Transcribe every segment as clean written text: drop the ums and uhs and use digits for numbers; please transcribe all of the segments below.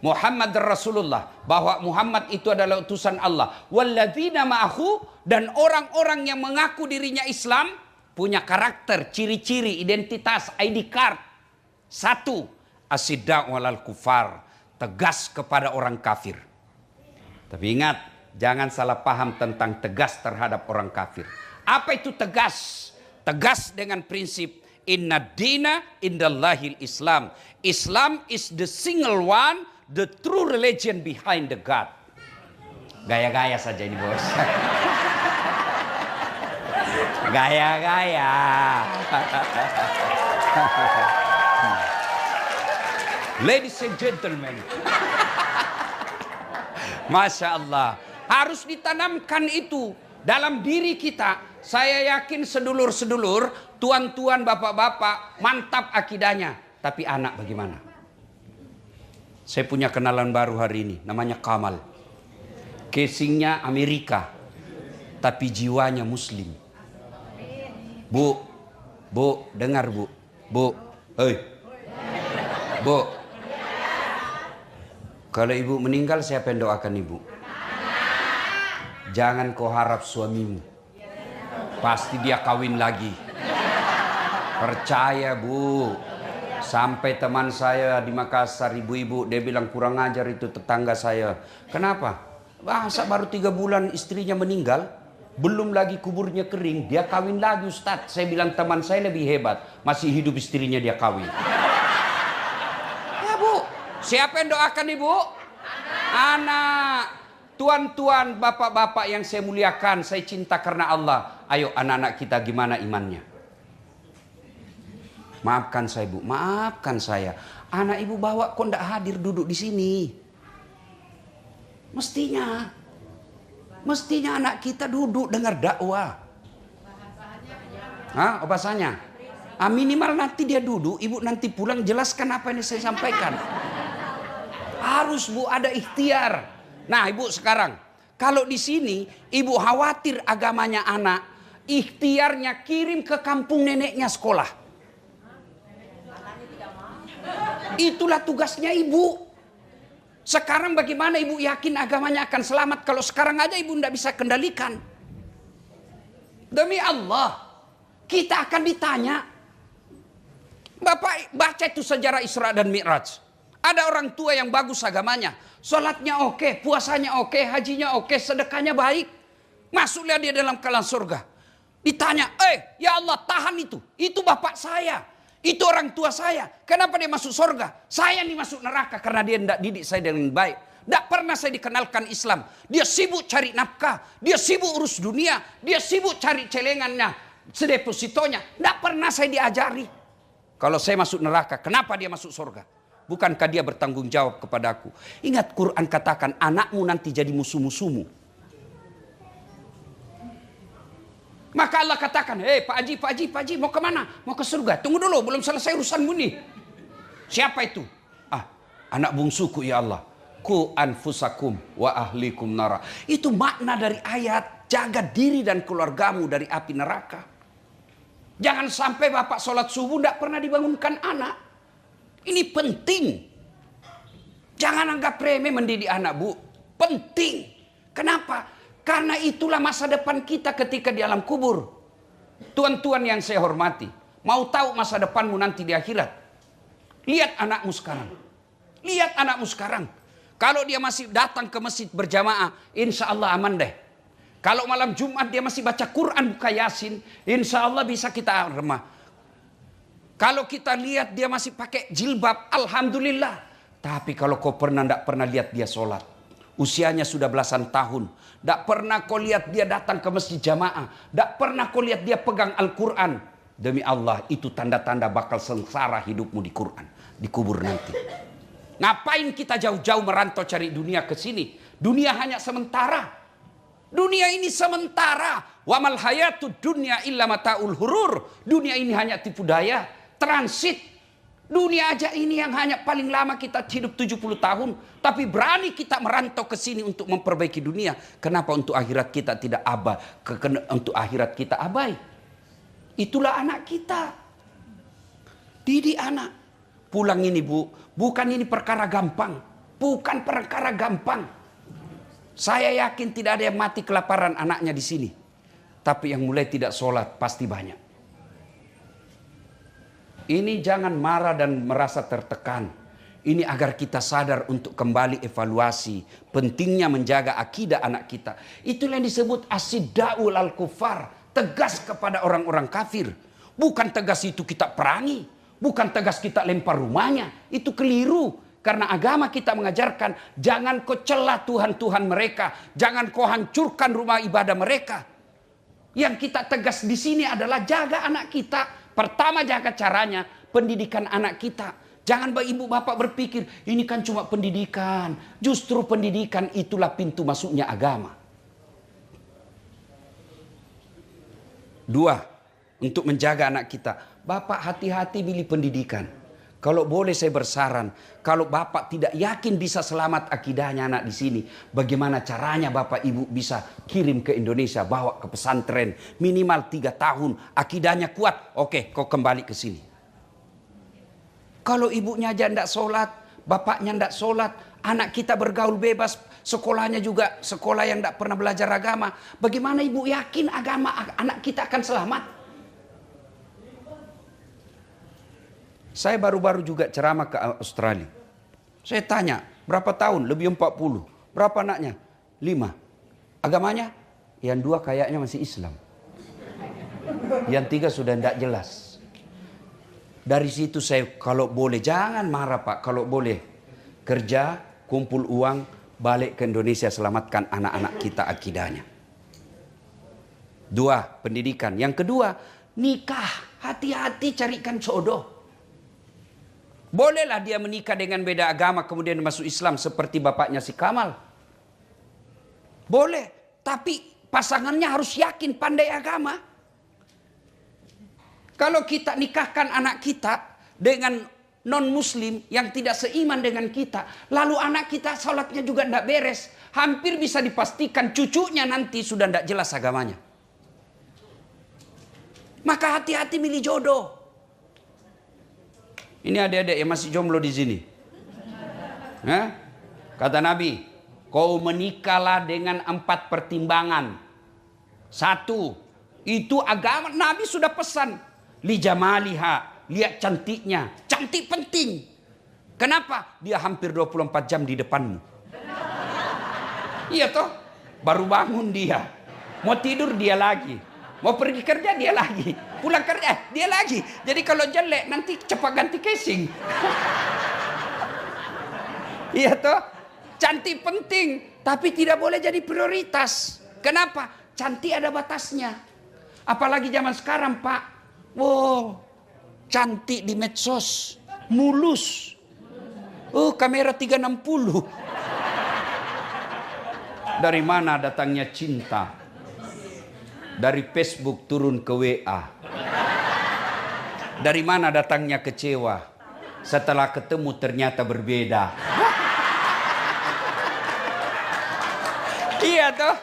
Muhammad Rasulullah, bahwa Muhammad itu adalah utusan Allah. Walladzina ma'ahu, dan orang-orang yang mengaku dirinya Islam punya karakter, ciri-ciri, identitas, ID card. Satu, asyidda' walal kufar, tegas kepada orang kafir. Tapi ingat, jangan salah paham tentang tegas terhadap orang kafir. Apa itu tegas? Tegas dengan prinsip inna dina indallahil Islam. Islam is the single one, the true religion behind the God. Gaya-gaya saja ini bos. Gaya-gaya. Ladies and gentlemen. Masya Allah. Harus ditanamkan itu dalam diri kita. Saya yakin sedulur-sedulur, tuan-tuan, bapak-bapak, mantap akidahnya. Tapi anak bagaimana? Saya punya kenalan baru hari ini, namanya Kamal. Casingnya Amerika, tapi jiwanya Muslim. Bu, dengar bu. Hei. Bu. Kalau ibu meninggal, siapa yang doakan ibu? Jangan kau harap suamimu. Pasti dia kawin lagi. Percaya bu. Sampai teman saya di Makassar, ibu-ibu, dia bilang kurang ajar itu tetangga saya. Kenapa? Masa baru 3 bulan istrinya meninggal, belum lagi kuburnya kering, dia kawin lagi Ustadz. Saya bilang teman saya lebih hebat, masih hidup istrinya dia kawin. Ya bu, siapa yang doakan ibu? Anak. Tuan-tuan, bapak-bapak yang saya muliakan, saya cinta karena Allah. Ayo anak-anak kita gimana imannya? Maafkan saya bu, maafkan saya. Anak ibu bawa kok tidak hadir duduk di sini. Mestinya anak kita duduk dengar dakwah. Hah, bahasanya? Minimal nanti dia duduk, ibu nanti pulang jelaskan apa yang saya sampaikan. Harus bu, ada ikhtiar. Nah ibu sekarang, kalau di sini ibu khawatir agamanya anak, ikhtiarnya kirim ke kampung neneknya sekolah. Itulah tugasnya ibu. Sekarang bagaimana ibu yakin agamanya akan selamat kalau sekarang aja ibu tidak bisa kendalikan? Demi Allah, kita akan ditanya. Bapak baca itu sejarah Isra dan Mi'raj. Ada orang tua yang bagus agamanya. Sholatnya oke, puasanya oke, hajinya oke, sedekahnya baik. Masuklah dia dalam kelas surga. Ditanya, ya Allah tahan itu. Itu bapak saya. Itu orang tua saya. Kenapa dia masuk surga? Saya nih masuk neraka karena dia tidak didik saya dengan baik. Tidak pernah saya dikenalkan Islam. Dia sibuk cari nafkah. Dia sibuk urus dunia. Dia sibuk cari celengannya, sedepositonya. Tidak pernah saya diajari. Kalau saya masuk neraka, kenapa dia masuk surga? Bukankah dia bertanggung jawab kepadaku? Ingat Quran katakan anakmu nanti jadi musuh-musuhmu. Maka Allah katakan, Pak Haji, mau kemana? Mau ke surga. Tunggu dulu, belum selesai urusanmu nih. Siapa itu? Anak bungsuku ya Allah. Ku anfusakum wa ahlikum nara. Itu makna dari ayat, jaga diri dan keluargamu dari api neraka. Jangan sampai bapak sholat subuh tidak pernah dibangunkan anak. Ini penting. Jangan anggap remeh mendidik anak bu. Penting. Kenapa? Karena itulah masa depan kita ketika di alam kubur. Tuan-tuan yang saya hormati. Mau tahu masa depanmu nanti di akhirat? Lihat anakmu sekarang. Lihat anakmu sekarang. Kalau dia masih datang ke masjid berjamaah, insya Allah aman deh. Kalau malam Jumat dia masih baca Quran, buka Yasin, insya Allah bisa kita remah. Kalau kita lihat dia masih pakai jilbab, alhamdulillah. Tapi kalau kau tidak pernah lihat dia sholat, usianya sudah belasan tahun, tidak pernah kau lihat dia datang ke masjid jamaah, tidak pernah kau lihat dia pegang Al-Quran, demi Allah itu tanda-tanda bakal sengsara hidupmu di Quran, di kubur nanti. Ngapain kita jauh-jauh merantau cari dunia ke sini? Dunia hanya sementara. Dunia ini sementara. Wa mal hayatud dunya illa mataul hurur. Dunia ini hanya tipu daya. Transit. Dunia aja ini yang hanya paling lama kita hidup 70 tahun. Tapi berani kita merantau ke sini untuk memperbaiki dunia. Kenapa untuk akhirat kita tidak abai? Untuk akhirat kita abai. Itulah anak kita. Didik anak. Pulang ini bu. Bukan ini perkara gampang. Bukan perkara gampang. Saya yakin tidak ada yang mati kelaparan anaknya di sini. Tapi yang mulai tidak sholat pasti banyak. Ini jangan marah dan merasa tertekan. Ini agar kita sadar untuk kembali evaluasi pentingnya menjaga akidah anak kita. Itulah yang disebut asiddaul al-kufar, tegas kepada orang-orang kafir. Bukan tegas itu kita perangi, bukan tegas kita lempar rumahnya. Itu keliru. Karena agama kita mengajarkan jangan kau celah Tuhan-Tuhan mereka, jangan kau hancurkan rumah ibadah mereka. Yang kita tegas di sini adalah jaga anak kita. Pertama jaga caranya, pendidikan anak kita. Jangan ibu bapak berpikir ini kan cuma pendidikan. Justru pendidikan itulah pintu masuknya agama. 2. Untuk menjaga anak kita. Bapak hati-hati pilih pendidikan. Kalau boleh saya bersaran, kalau bapak tidak yakin bisa selamat akidahnya anak di sini, bagaimana caranya bapak ibu bisa kirim ke Indonesia, bawa ke pesantren minimal 3 tahun, akidahnya kuat, oke, kau kembali ke sini. Kalau ibunya aja tidak sholat, bapaknya tidak sholat, anak kita bergaul bebas, sekolahnya juga sekolah yang tidak pernah belajar agama, bagaimana ibu yakin agama anak kita akan selamat? Saya baru-baru juga ceramah ke Australia. Saya tanya, berapa tahun? Lebih 40. Berapa anaknya? 5. Agamanya? Yang 2 kayaknya masih Islam. Yang 3 sudah tidak jelas. Dari situ saya, kalau boleh, jangan marah Pak. Kalau boleh, kerja, kumpul uang, balik ke Indonesia, selamatkan anak-anak kita akidahnya. 2, pendidikan. Yang kedua, nikah. Hati-hati carikan jodoh. Bolehlah dia menikah dengan beda agama kemudian masuk Islam seperti bapaknya si Kamal. Boleh, tapi pasangannya harus yakin pandai agama. Kalau kita nikahkan anak kita dengan non-muslim yang tidak seiman dengan kita, lalu anak kita sholatnya juga tidak beres, hampir bisa dipastikan cucunya nanti sudah tidak jelas agamanya. Maka hati-hati milih jodoh. Ini adik-adik yang masih jomblo di sini. Kata Nabi, kau menikahlah dengan 4 pertimbangan. 1, itu agama. Nabi sudah pesan. Li jamaliha, lihat cantiknya. Cantik penting. Kenapa? Dia hampir 24 jam di depanmu. Iya toh? Baru bangun dia. Mau tidur dia lagi. Mau pergi kerja dia lagi, pulang kerja dia lagi. Jadi kalau jelek nanti cepat ganti casing. Iya toh? Cantik penting, tapi tidak boleh jadi prioritas. Kenapa? Cantik ada batasnya. Apalagi zaman sekarang Pak. Wow, cantik di medsos, mulus. Oh, kamera 360. Dari mana datangnya cinta? Dari Facebook turun ke WA. Dari mana datangnya kecewa? Setelah ketemu ternyata berbeda. Iya toh?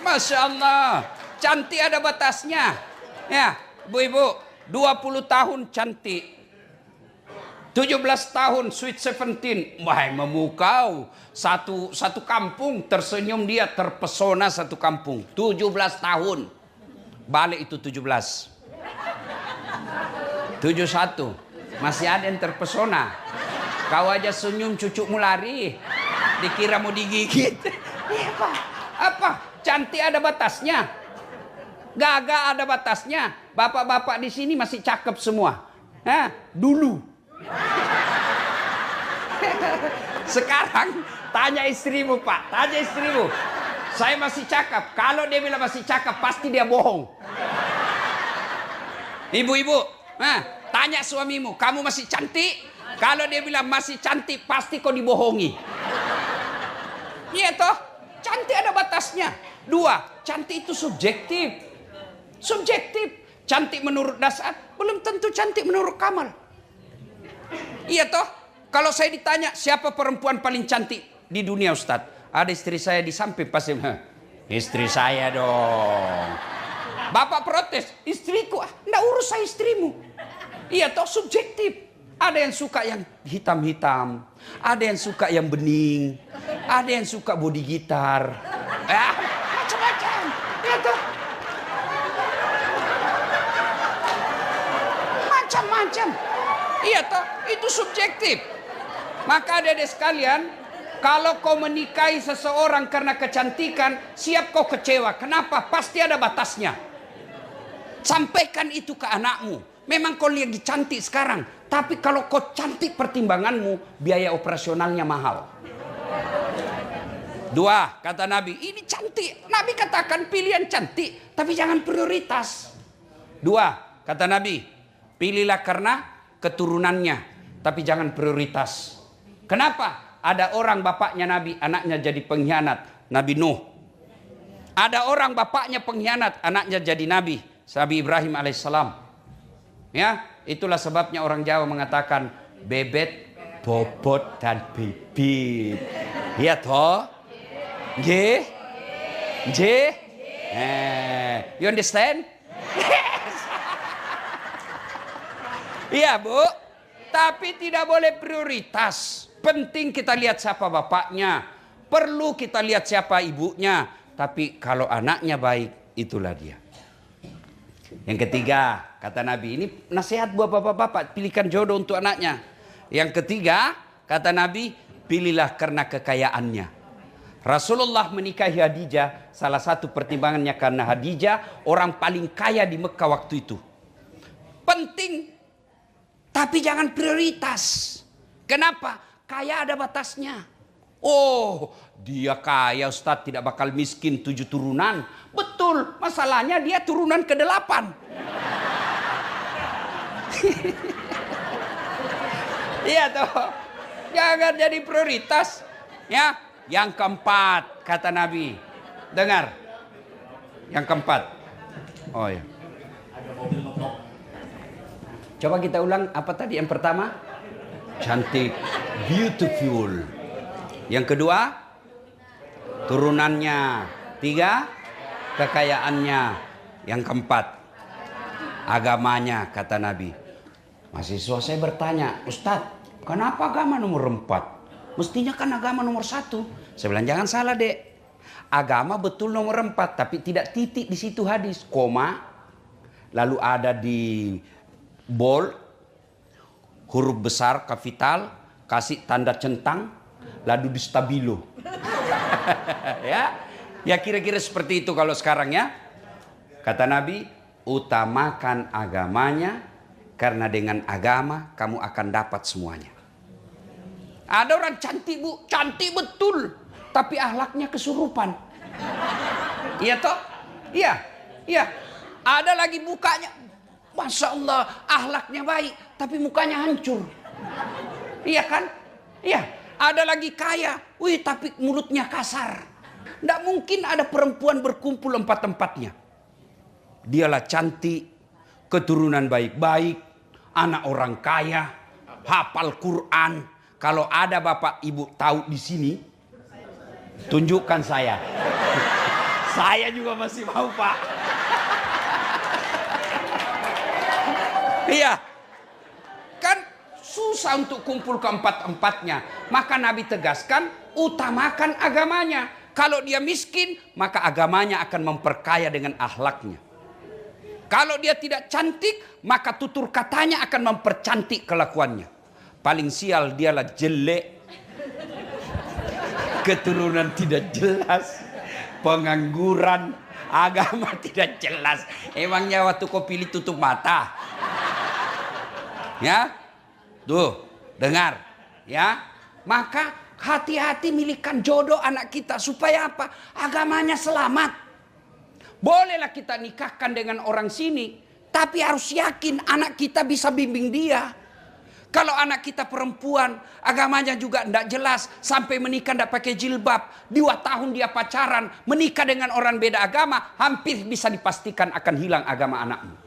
Masya Allah. Cantik ada batasnya. Ya, ibu-ibu, 20 tahun cantik. 17 tahun sweet 17. Wah, memukau. Satu kampung tersenyum dia, terpesona satu kampung. 17 tahun. Balik itu 17. 71. Masih ada yang terpesona. Kau aja senyum cucumu lari. Dikira mau digigit. Apa? Cantik ada batasnya. Gagah ada batasnya. Bapak-bapak di sini masih cakep semua. Dulu. Sekarang tanya istrimu Pak. Tanya istrimu. Saya masih cakep. Kalau dia bilang masih cakep, pasti dia bohong. Ibu-ibu, tanya suamimu, kamu masih cantik? Kalau dia bilang masih cantik, pasti kau dibohongi. Iya toh? Cantik ada batasnya. 2, cantik itu subjektif. Subjektif. Cantik menurut Dasar, belum tentu cantik menurut Kamal. Iya toh? Kalau saya ditanya, siapa perempuan paling cantik di dunia Ustadz? Ada istri saya di samping pasti, istri saya dong. Bapak protes, istriku, enggak urus saya istrimu. Iya toh subjektif. Ada yang suka yang hitam-hitam, Ada yang suka yang bening, ada yang suka body gitar, macam-macam. Ya toh? Macam-macam. Iya toh, itu subjektif. Maka adik-adik sekalian, kalau kau menikahi seseorang karena kecantikan, siap kau kecewa. Kenapa? Pasti ada batasnya. Sampaikan itu ke anakmu. Memang kau lagi cantik sekarang, tapi kalau kau cantik pertimbanganmu, biaya operasionalnya mahal. 2, kata Nabi, ini cantik. Nabi katakan pilihan cantik, tapi jangan prioritas. 2, kata Nabi, pilihlah karena keturunannya, tapi jangan prioritas. Kenapa? Ada orang bapaknya Nabi, anaknya jadi pengkhianat, Nabi Nuh. Ada orang bapaknya pengkhianat, anaknya jadi Nabi, Nabi Ibrahim alaihissalam. Ya, itulah sebabnya orang Jawa mengatakan bebet, bobot, dan bibit. Ya toh? J? You understand? Yes. Iya Bu, tapi tidak boleh prioritas. Penting kita lihat siapa bapaknya, perlu kita lihat siapa ibunya. Tapi kalau anaknya baik, itulah dia. Yang ketiga, kata Nabi, ini nasihat buat bapak-bapak, pilihkan jodoh untuk anaknya. Yang ketiga, kata Nabi, pilihlah karena kekayaannya. Rasulullah menikahi Khadijah, salah satu pertimbangannya karena Khadijah orang paling kaya di Mekah waktu itu. Penting, tapi jangan prioritas. Kenapa? Kaya ada batasnya. Oh, dia kaya Ustadz, tidak bakal miskin 7 turunan. Betul, masalahnya dia turunan ke-8. Iya toh. Jangan jadi prioritas. Ya, yang keempat kata Nabi. Dengar. Yang keempat. Oh ya. Coba kita ulang apa tadi yang pertama? Cantik, beautiful. Yang kedua, turunannya. 3, kekayaannya. Yang keempat, agamanya, kata Nabi. Mahasiswa saya bertanya, Ustadz, kenapa agama nomor 4? Mestinya kan agama nomor 1. Saya bilang, jangan salah dek. Agama betul nomor 4, tapi tidak titik di situ hadis. Koma, lalu ada di bold, huruf besar, kapital, kasih tanda centang, lalu di stabilo. Ya kira-kira seperti itu kalau sekarang ya. Kata Nabi, utamakan agamanya, karena dengan agama kamu akan dapat semuanya. Ada orang cantik Bu, cantik betul, tapi akhlaknya kesurupan. Iya toh? Iya. Ada lagi mukanya, Masya Allah, akhlaknya baik, tapi mukanya hancur. Iya kan? Iya. Ada lagi kaya, tapi mulutnya kasar. Tidak mungkin ada perempuan berkumpul 4-empatnya. Dialah cantik, keturunan baik-baik, anak orang kaya, hafal Quran. Kalau ada bapak ibu tahu di sini, tunjukkan saya. Saya juga masih mau Pak. Iya, kan susah untuk kumpul ke-4-empatnya. Maka Nabi tegaskan, utamakan agamanya. Kalau dia miskin, maka agamanya akan memperkaya dengan akhlaknya. Kalau dia tidak cantik, maka tutur katanya akan mempercantik kelakuannya. Paling sial dialah jelek, keturunan tidak jelas, pengangguran, agama tidak jelas. Emangnya waktu kau pilih tutup mata? Ya, tuh dengar, ya. Maka hati-hati milihkan jodoh anak kita supaya apa? Agamanya selamat. Bolehlah kita nikahkan dengan orang sini, tapi harus yakin anak kita bisa bimbing dia. Kalau anak kita perempuan, agamanya juga tidak jelas, sampai menikah tidak pakai jilbab, 2 tahun dia pacaran, menikah dengan orang beda agama, hampir bisa dipastikan akan hilang agama anakmu.